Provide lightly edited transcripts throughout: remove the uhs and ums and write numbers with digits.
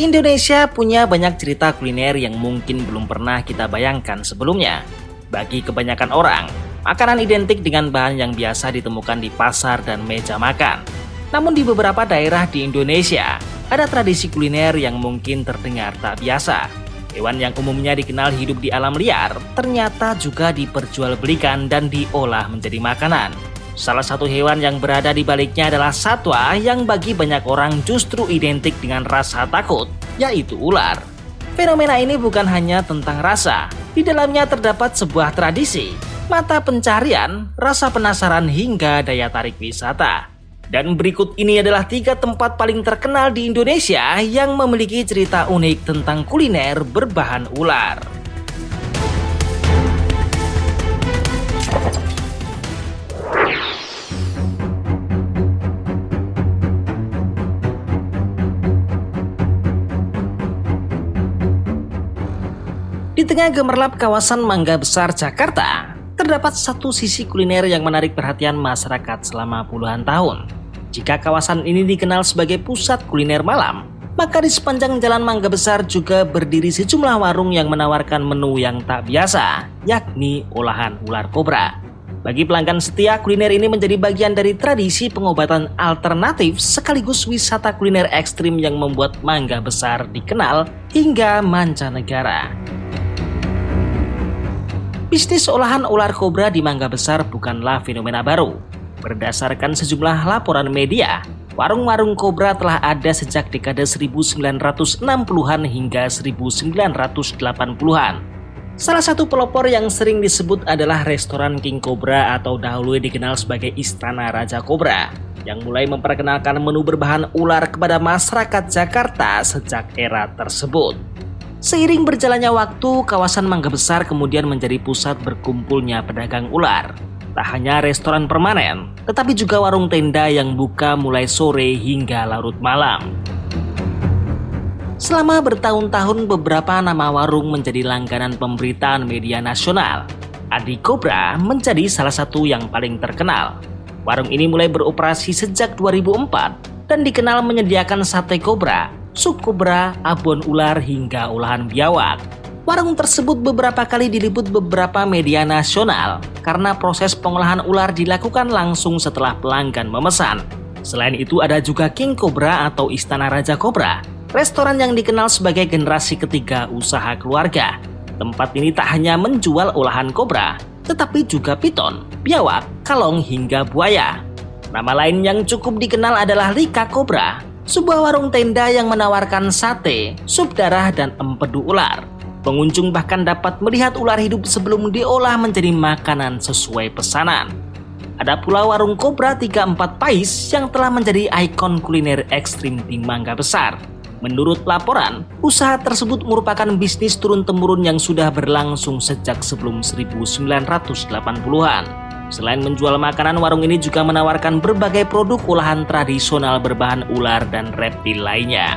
Indonesia punya banyak cerita kuliner yang mungkin belum pernah kita bayangkan sebelumnya. Bagi kebanyakan orang, makanan identik dengan bahan yang biasa ditemukan di pasar dan meja makan. Namun di beberapa daerah di Indonesia, ada tradisi kuliner yang mungkin terdengar tak biasa. Hewan yang umumnya dikenal hidup di alam liar, ternyata juga diperjualbelikan dan diolah menjadi makanan. Salah satu hewan yang berada di baliknya adalah satwa yang bagi banyak orang justru identik dengan rasa takut, yaitu ular. Fenomena ini bukan hanya tentang rasa, di dalamnya terdapat sebuah tradisi, mata pencarian, rasa penasaran hingga daya tarik wisata. Dan berikut ini adalah 3 tempat paling terkenal di Indonesia yang memiliki cerita unik tentang kuliner berbahan ular. Di tengah gemerlap kawasan Mangga Besar, Jakarta, terdapat satu sisi kuliner yang menarik perhatian masyarakat selama puluhan tahun. Jika kawasan ini dikenal sebagai pusat kuliner malam, maka di sepanjang Jalan Mangga Besar juga berdiri sejumlah warung yang menawarkan menu yang tak biasa, yakni olahan ular kobra. Bagi pelanggan setia, kuliner ini menjadi bagian dari tradisi pengobatan alternatif sekaligus wisata kuliner ekstrim yang membuat Mangga Besar dikenal hingga mancanegara. Bisnis olahan ular kobra di Mangga Besar bukanlah fenomena baru. Berdasarkan sejumlah laporan media, warung-warung kobra telah ada sejak dekade 1960-an hingga 1980-an. Salah satu pelopor yang sering disebut adalah restoran King Cobra atau dahulu dikenal sebagai Istana Raja Kobra, yang mulai memperkenalkan menu berbahan ular kepada masyarakat Jakarta sejak era tersebut. Seiring berjalannya waktu, kawasan Mangga Besar kemudian menjadi pusat berkumpulnya pedagang ular. Tak hanya restoran permanen, tetapi juga warung tenda yang buka mulai sore hingga larut malam. Selama bertahun-tahun, beberapa nama warung menjadi langganan pemberitaan media nasional. Adi Kobra menjadi salah satu yang paling terkenal. Warung ini mulai beroperasi sejak 2004 dan dikenal menyediakan sate kobra, sup kobra, abon ular hingga olahan biawak. Warung tersebut beberapa kali diliput beberapa media nasional karena proses pengolahan ular dilakukan langsung setelah pelanggan memesan. Selain itu ada juga King Cobra atau Istana Raja Kobra, restoran yang dikenal sebagai generasi ketiga usaha keluarga. Tempat ini tak hanya menjual olahan kobra, tetapi juga piton, biawak, kalong hingga buaya. Nama lain yang cukup dikenal adalah Lika Kobra, sebuah warung tenda yang menawarkan sate, sup darah, dan empedu ular. Pengunjung bahkan dapat melihat ular hidup sebelum diolah menjadi makanan sesuai pesanan. Ada pula warung Kobra 34 Pais yang telah menjadi ikon kuliner ekstrim di Mangga Besar. Menurut laporan, usaha tersebut merupakan bisnis turun-temurun yang sudah berlangsung sejak sebelum 1980-an. Selain menjual makanan, warung ini juga menawarkan berbagai produk olahan tradisional berbahan ular dan reptil lainnya.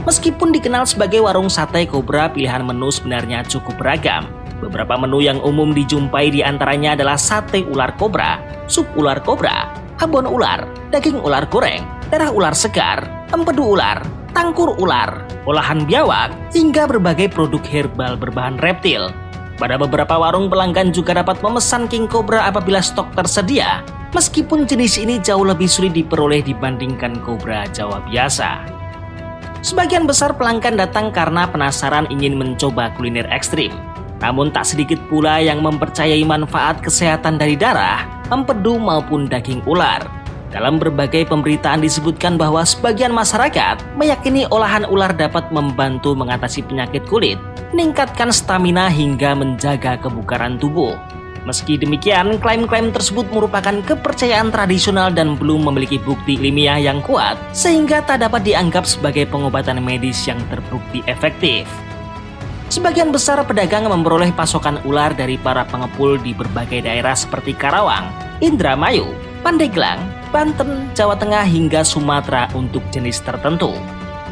Meskipun dikenal sebagai warung sate kobra, pilihan menu sebenarnya cukup beragam. Beberapa menu yang umum dijumpai diantaranya adalah sate ular kobra, sup ular kobra, abon ular, daging ular goreng, darah ular segar, empedu ular, tangkur ular, olahan biawak, hingga berbagai produk herbal berbahan reptil. Pada beberapa warung, pelanggan juga dapat memesan King Cobra apabila stok tersedia, meskipun jenis ini jauh lebih sulit diperoleh dibandingkan kobra Jawa biasa. Sebagian besar pelanggan datang karena penasaran ingin mencoba kuliner ekstrim. Namun tak sedikit pula yang mempercayai manfaat kesehatan dari darah, empedu maupun daging ular. Dalam berbagai pemberitaan disebutkan bahwa sebagian masyarakat meyakini olahan ular dapat membantu mengatasi penyakit kulit, meningkatkan stamina hingga menjaga kebugaran tubuh. Meski demikian, klaim-klaim tersebut merupakan kepercayaan tradisional dan belum memiliki bukti ilmiah yang kuat, sehingga tak dapat dianggap sebagai pengobatan medis yang terbukti efektif. Sebagian besar pedagang memperoleh pasokan ular dari para pengepul di berbagai daerah seperti Karawang, Indramayu, Pandeglang, Banten, Jawa Tengah hingga Sumatera untuk jenis tertentu.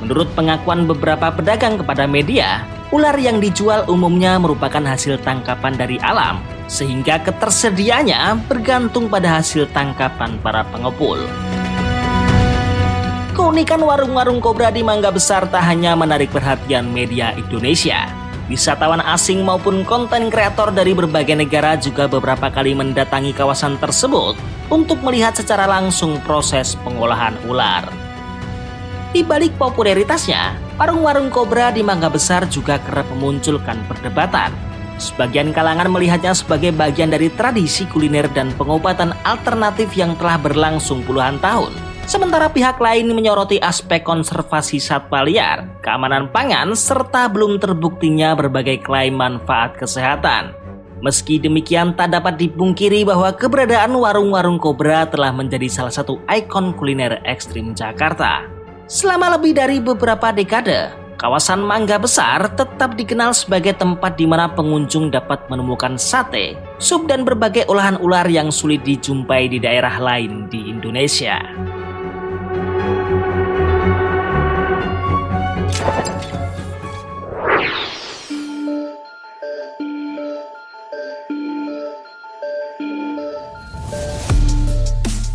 Menurut pengakuan beberapa pedagang kepada media, ular yang dijual umumnya merupakan hasil tangkapan dari alam, sehingga ketersediaannya bergantung pada hasil tangkapan para pengepul. Keunikan warung-warung kobra di Mangga Besar tak hanya menarik perhatian media Indonesia. Wisatawan asing maupun konten kreator dari berbagai negara juga beberapa kali mendatangi kawasan tersebut untuk melihat secara langsung proses pengolahan ular. Di balik popularitasnya, warung-warung kobra di Mangga Besar juga kerap memunculkan perdebatan. Sebagian kalangan melihatnya sebagai bagian dari tradisi kuliner dan pengobatan alternatif yang telah berlangsung puluhan tahun. Sementara pihak lain menyoroti aspek konservasi satwa liar, keamanan pangan, serta belum terbuktinya berbagai klaim manfaat kesehatan. Meski demikian, tak dapat dipungkiri bahwa keberadaan warung-warung kobra telah menjadi salah satu ikon kuliner ekstrim Jakarta. Selama lebih dari beberapa dekade, kawasan Mangga Besar tetap dikenal sebagai tempat di mana pengunjung dapat menemukan sate, sup, dan berbagai olahan ular yang sulit dijumpai di daerah lain di Indonesia.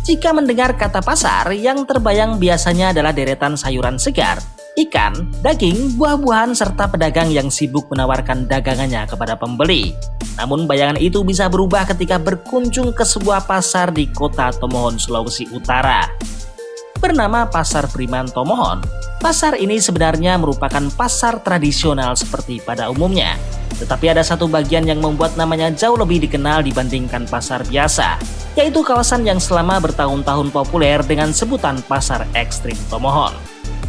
Jika mendengar kata pasar, yang terbayang biasanya adalah deretan sayuran segar, ikan, daging, buah-buahan, serta pedagang yang sibuk menawarkan dagangannya kepada pembeli. Namun bayangan itu bisa berubah ketika berkunjung ke sebuah pasar di kota Tomohon, Sulawesi Utara. Bernama Pasar Beriman Tomohon, pasar ini sebenarnya merupakan pasar tradisional seperti pada umumnya. Tetapi ada satu bagian yang membuat namanya jauh lebih dikenal dibandingkan pasar biasa, yaitu kawasan yang selama bertahun-tahun populer dengan sebutan Pasar Ekstrim Tomohon.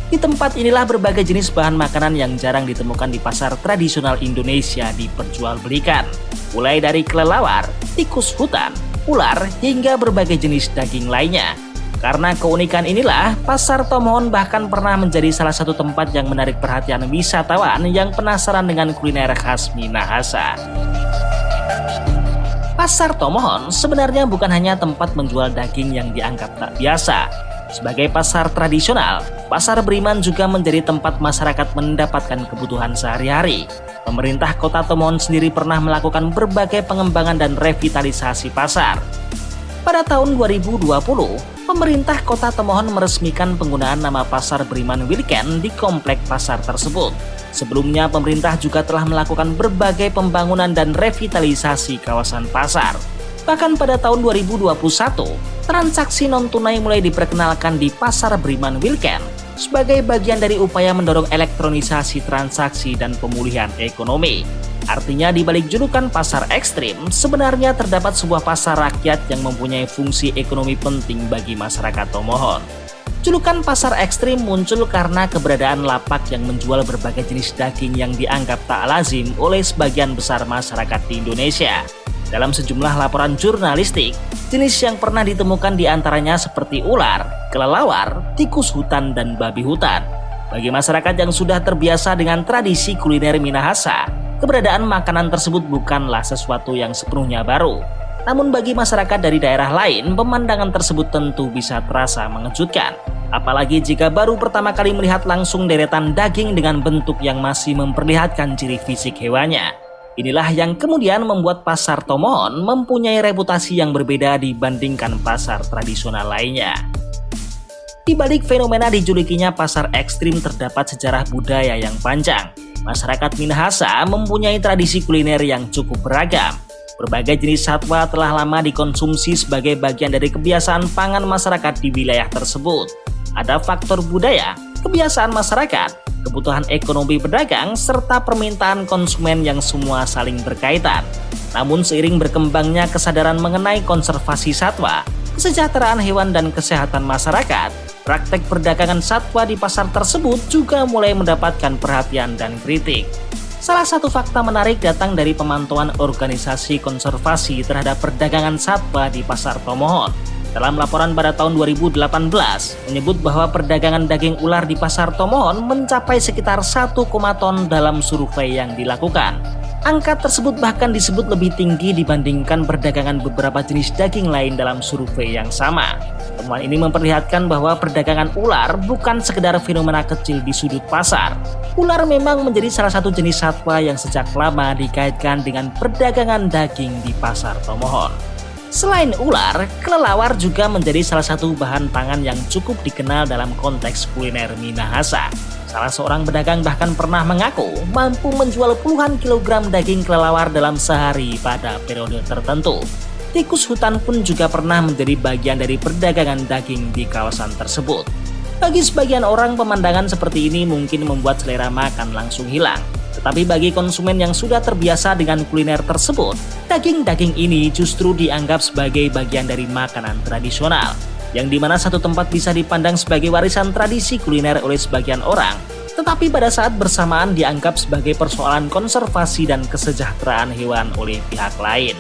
Di tempat inilah berbagai jenis bahan makanan yang jarang ditemukan di pasar tradisional Indonesia diperjualbelikan, mulai dari kelelawar, tikus hutan, ular, hingga berbagai jenis daging lainnya. Karena keunikan inilah, Pasar Tomohon bahkan pernah menjadi salah satu tempat yang menarik perhatian wisatawan yang penasaran dengan kuliner khas Minahasa. Pasar Tomohon sebenarnya bukan hanya tempat menjual daging yang dianggap tak biasa. Sebagai pasar tradisional, Pasar Beriman juga menjadi tempat masyarakat mendapatkan kebutuhan sehari-hari. Pemerintah Kota Tomohon sendiri pernah melakukan berbagai pengembangan dan revitalisasi pasar. Pada tahun 2020, pemerintah Kota Tomohon meresmikan penggunaan nama Pasar Beriman Wilken di komplek pasar tersebut. Sebelumnya, pemerintah juga telah melakukan berbagai pembangunan dan revitalisasi kawasan pasar. Bahkan pada tahun 2021, transaksi non-tunai mulai diperkenalkan di Pasar Beriman Wilken sebagai bagian dari upaya mendorong elektronisasi transaksi dan pemulihan ekonomi. Artinya di balik julukan pasar ekstrim, sebenarnya terdapat sebuah pasar rakyat yang mempunyai fungsi ekonomi penting bagi masyarakat Tomohon. Julukan pasar ekstrim muncul karena keberadaan lapak yang menjual berbagai jenis daging yang dianggap tak lazim oleh sebagian besar masyarakat di Indonesia. Dalam sejumlah laporan jurnalistik, jenis yang pernah ditemukan diantaranya seperti ular, kelelawar, tikus hutan, dan babi hutan. Bagi masyarakat yang sudah terbiasa dengan tradisi kuliner Minahasa, keberadaan makanan tersebut bukanlah sesuatu yang sepenuhnya baru. Namun bagi masyarakat dari daerah lain, pemandangan tersebut tentu bisa terasa mengejutkan. Apalagi jika baru pertama kali melihat langsung deretan daging dengan bentuk yang masih memperlihatkan ciri fisik hewannya. Inilah yang kemudian membuat Pasar Tomohon mempunyai reputasi yang berbeda dibandingkan pasar tradisional lainnya. Di balik fenomena dijulukinya pasar ekstrim terdapat sejarah budaya yang panjang. Masyarakat Minahasa mempunyai tradisi kuliner yang cukup beragam. Berbagai jenis satwa telah lama dikonsumsi sebagai bagian dari kebiasaan pangan masyarakat di wilayah tersebut. Ada faktor budaya, kebiasaan masyarakat, kebutuhan ekonomi pedagang, serta permintaan konsumen yang semua saling berkaitan. Namun seiring berkembangnya kesadaran mengenai konservasi satwa, kesejahteraan hewan dan kesehatan masyarakat, praktek perdagangan satwa di pasar tersebut juga mulai mendapatkan perhatian dan kritik. Salah satu fakta menarik datang dari pemantauan organisasi konservasi terhadap perdagangan satwa di Pasar Tomohon. Dalam laporan pada tahun 2018, menyebut bahwa perdagangan daging ular di Pasar Tomohon mencapai sekitar 1, ton dalam survei yang dilakukan. Angka tersebut bahkan disebut lebih tinggi dibandingkan perdagangan beberapa jenis daging lain dalam survei yang sama. Temuan ini memperlihatkan bahwa perdagangan ular bukan sekedar fenomena kecil di sudut pasar. Ular memang menjadi salah satu jenis satwa yang sejak lama dikaitkan dengan perdagangan daging di Pasar Tomohon. Selain ular, kelelawar juga menjadi salah satu bahan pangan yang cukup dikenal dalam konteks kuliner Minahasa. Salah seorang pedagang bahkan pernah mengaku mampu menjual puluhan kilogram daging kelelawar dalam sehari pada periode tertentu. Tikus hutan pun juga pernah menjadi bagian dari perdagangan daging di kawasan tersebut. Bagi sebagian orang, pemandangan seperti ini mungkin membuat selera makan langsung hilang. Tetapi bagi konsumen yang sudah terbiasa dengan kuliner tersebut, daging-daging ini justru dianggap sebagai bagian dari makanan tradisional, yang dimana satu tempat bisa dipandang sebagai warisan tradisi kuliner oleh sebagian orang, tetapi pada saat bersamaan dianggap sebagai persoalan konservasi dan kesejahteraan hewan oleh pihak lain.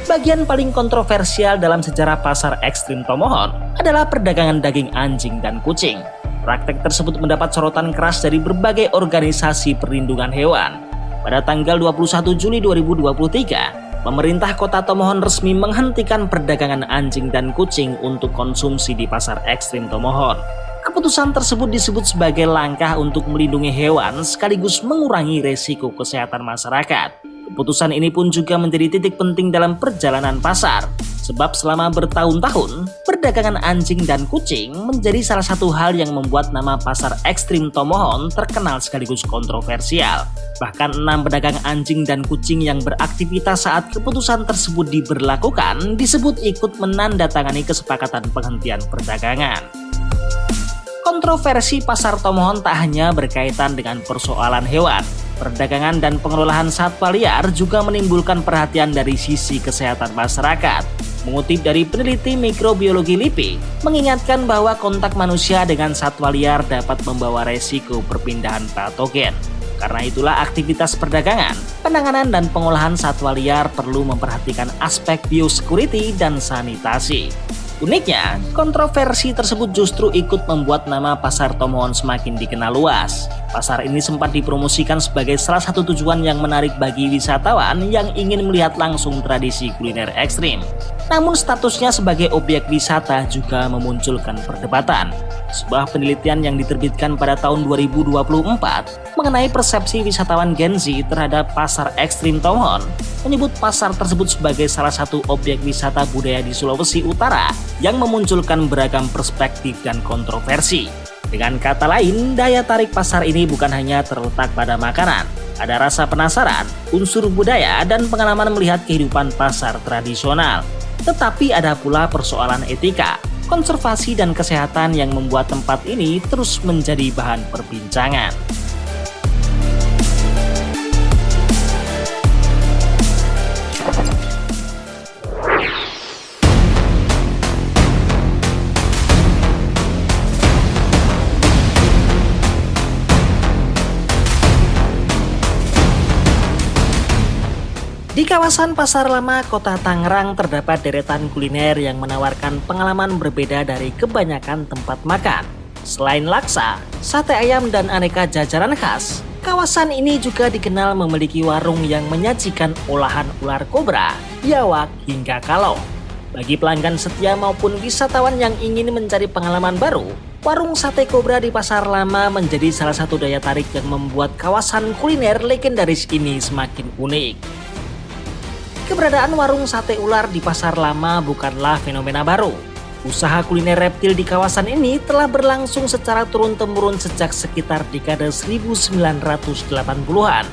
Bagian paling kontroversial dalam sejarah pasar ekstrim Tomohon adalah perdagangan daging anjing dan kucing. Praktek tersebut mendapat sorotan keras dari berbagai organisasi perlindungan hewan. Pada tanggal 21 Juli 2023, pemerintah kota Tomohon resmi menghentikan perdagangan anjing dan kucing untuk konsumsi di pasar ekstrim Tomohon. Keputusan tersebut disebut sebagai langkah untuk melindungi hewan sekaligus mengurangi resiko kesehatan masyarakat. Keputusan ini pun juga menjadi titik penting dalam perjalanan pasar, sebab selama bertahun-tahun, perdagangan anjing dan kucing menjadi salah satu hal yang membuat nama pasar ekstrim Tomohon terkenal sekaligus kontroversial. Bahkan 6 pedagang anjing dan kucing yang beraktivitas saat keputusan tersebut diberlakukan disebut ikut menandatangani kesepakatan penghentian perdagangan. Kontroversi pasar Tomohon tak hanya berkaitan dengan persoalan hewan. Perdagangan dan pengelolaan satwa liar juga menimbulkan perhatian dari sisi kesehatan masyarakat. Mengutip dari peneliti mikrobiologi LIPI, mengingatkan bahwa kontak manusia dengan satwa liar dapat membawa resiko perpindahan patogen. Karena itulah aktivitas perdagangan, penanganan dan pengolahan satwa liar perlu memperhatikan aspek biosecurity dan sanitasi. Uniknya, kontroversi tersebut justru ikut membuat nama pasar Tomohon semakin dikenal luas. Pasar ini sempat dipromosikan sebagai salah satu tujuan yang menarik bagi wisatawan yang ingin melihat langsung tradisi kuliner ekstrim. Namun statusnya sebagai objek wisata juga memunculkan perdebatan. Sebuah penelitian yang diterbitkan pada tahun 2024 mengenai persepsi wisatawan Gen Z terhadap pasar ekstrim Tomohon menyebut pasar tersebut sebagai salah satu objek wisata budaya di Sulawesi Utara yang memunculkan beragam perspektif dan kontroversi. Dengan kata lain, daya tarik pasar ini bukan hanya terletak pada makanan. Ada rasa penasaran, unsur budaya, dan pengalaman melihat kehidupan pasar tradisional. Tetapi ada pula persoalan etika, konservasi, dan kesehatan yang membuat tempat ini terus menjadi bahan perbincangan. Di kawasan Pasar Lama, Kota Tangerang terdapat deretan kuliner yang menawarkan pengalaman berbeda dari kebanyakan tempat makan. Selain laksa, sate ayam, dan aneka jajanan khas, kawasan ini juga dikenal memiliki warung yang menyajikan olahan ular kobra, biawak, hingga kalong. Bagi pelanggan setia maupun wisatawan yang ingin mencari pengalaman baru, warung sate kobra di Pasar Lama menjadi salah satu daya tarik yang membuat kawasan kuliner legendaris ini semakin unik. Keberadaan warung sate ular di Pasar Lama bukanlah fenomena baru. Usaha kuliner reptil di kawasan ini telah berlangsung secara turun-temurun sejak sekitar dekade 1980-an.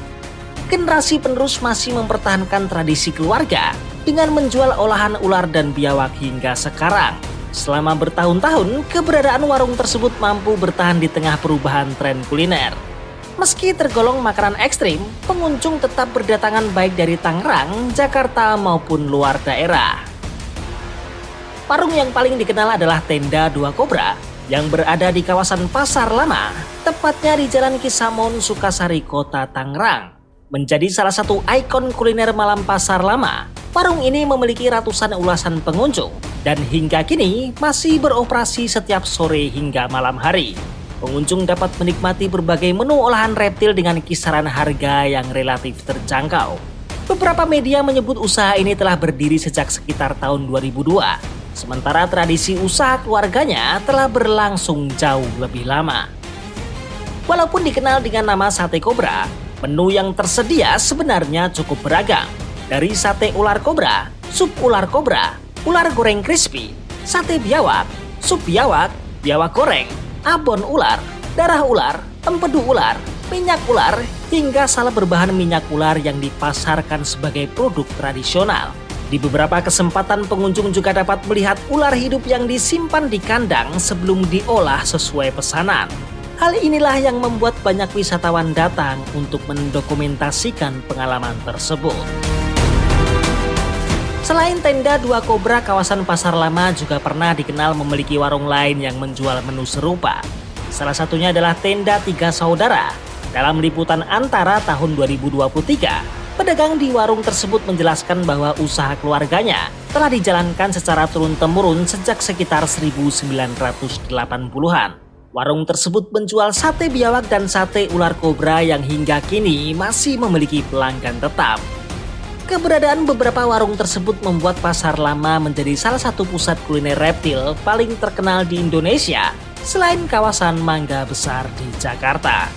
Generasi penerus masih mempertahankan tradisi keluarga dengan menjual olahan ular dan biawak hingga sekarang. Selama bertahun-tahun, keberadaan warung tersebut mampu bertahan di tengah perubahan tren kuliner. Meski tergolong makanan ekstrim, pengunjung tetap berdatangan baik dari Tangerang, Jakarta maupun luar daerah. Warung yang paling dikenal adalah Tenda Dua Kobra yang berada di kawasan Pasar Lama, tepatnya di Jalan Kisamon, Sukasari, Kota Tangerang. Menjadi salah satu ikon kuliner malam Pasar Lama, warung ini memiliki ratusan ulasan pengunjung dan hingga kini masih beroperasi setiap sore hingga malam hari. Pengunjung dapat menikmati berbagai menu olahan reptil dengan kisaran harga yang relatif terjangkau. Beberapa media menyebut usaha ini telah berdiri sejak sekitar tahun 2002, sementara tradisi usaha keluarganya telah berlangsung jauh lebih lama. Walaupun dikenal dengan nama sate kobra, menu yang tersedia sebenarnya cukup beragam. dari sate ular kobra, sup ular kobra, ular goreng crispy, sate biawak, sup biawak, biawak goreng, abon ular, darah ular, empedu ular, minyak ular, hingga salep berbahan minyak ular yang dipasarkan sebagai produk tradisional. Di beberapa kesempatan pengunjung juga dapat melihat ular hidup yang disimpan di kandang sebelum diolah sesuai pesanan. Hal inilah yang membuat banyak wisatawan datang untuk mendokumentasikan pengalaman tersebut. Selain tenda Dua Kobra, kawasan Pasar Lama juga pernah dikenal memiliki warung lain yang menjual menu serupa. Salah satunya adalah tenda Tiga Saudara. Dalam liputan Antara tahun 2023, pedagang di warung tersebut menjelaskan bahwa usaha keluarganya telah dijalankan secara turun-temurun sejak sekitar 1980-an. Warung tersebut menjual sate biawak dan sate ular kobra yang hingga kini masih memiliki pelanggan tetap. Keberadaan beberapa warung tersebut membuat Pasar Lama menjadi salah satu pusat kuliner reptil paling terkenal di Indonesia selain kawasan Mangga Besar di Jakarta.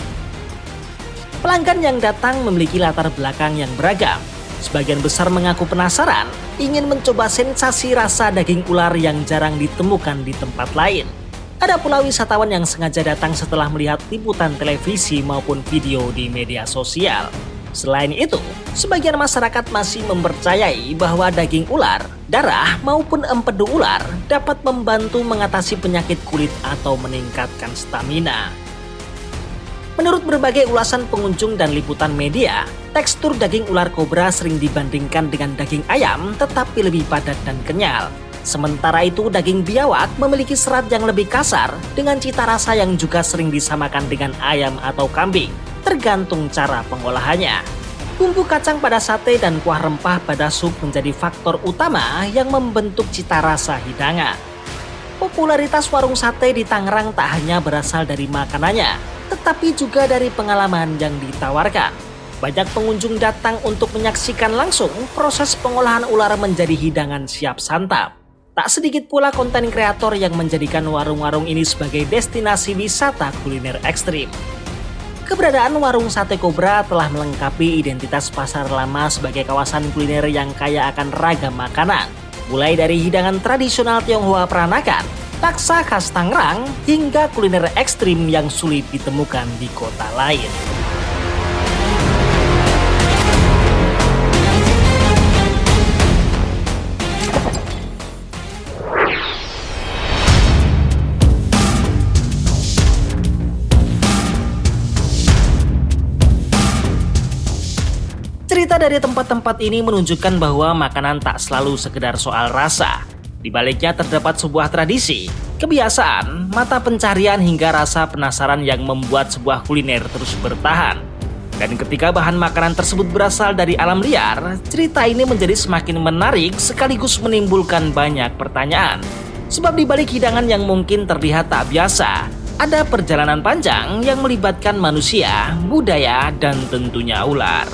Pelanggan yang datang memiliki latar belakang yang beragam. Sebagian besar mengaku penasaran, ingin mencoba sensasi rasa daging ular yang jarang ditemukan di tempat lain. Ada pula wisatawan yang sengaja datang setelah melihat liputan televisi maupun video di media sosial. Selain itu, sebagian masyarakat masih mempercayai bahwa daging ular, darah maupun empedu ular dapat membantu mengatasi penyakit kulit atau meningkatkan stamina. Menurut berbagai ulasan pengunjung dan liputan media, tekstur daging ular kobra sering dibandingkan dengan daging ayam tetapi lebih padat dan kenyal. Sementara itu daging biawak memiliki serat yang lebih kasar dengan cita rasa yang juga sering disamakan dengan ayam atau kambing, tergantung cara pengolahannya. Bumbu kacang pada sate dan kuah rempah pada sup menjadi faktor utama yang membentuk cita rasa hidangan. Popularitas warung sate di Tangerang tak hanya berasal dari makanannya, tetapi juga dari pengalaman yang ditawarkan. Banyak pengunjung datang untuk menyaksikan langsung proses pengolahan ular menjadi hidangan siap santap. Tak sedikit pula konten kreator yang menjadikan warung-warung ini sebagai destinasi wisata kuliner ekstrim. Keberadaan warung sate kobra telah melengkapi identitas Pasar Lama sebagai kawasan kuliner yang kaya akan ragam makanan. Mulai dari hidangan tradisional Tionghoa peranakan, laksa khas Tangerang, hingga kuliner ekstrim yang sulit ditemukan di kota lain. Cerita dari tempat-tempat ini menunjukkan bahwa makanan tak selalu sekedar soal rasa. Di baliknya terdapat sebuah tradisi, kebiasaan, mata pencarian hingga rasa penasaran yang membuat sebuah kuliner terus bertahan. Dan ketika bahan makanan tersebut berasal dari alam liar, cerita ini menjadi semakin menarik sekaligus menimbulkan banyak pertanyaan. Sebab di balik hidangan yang mungkin terlihat tak biasa, ada perjalanan panjang yang melibatkan manusia, budaya, dan tentunya ular.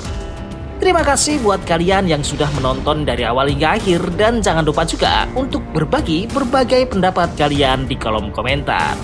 Terima kasih buat kalian yang sudah menonton dari awal hingga akhir, dan jangan lupa juga untuk berbagi berbagai pendapat kalian di kolom komentar.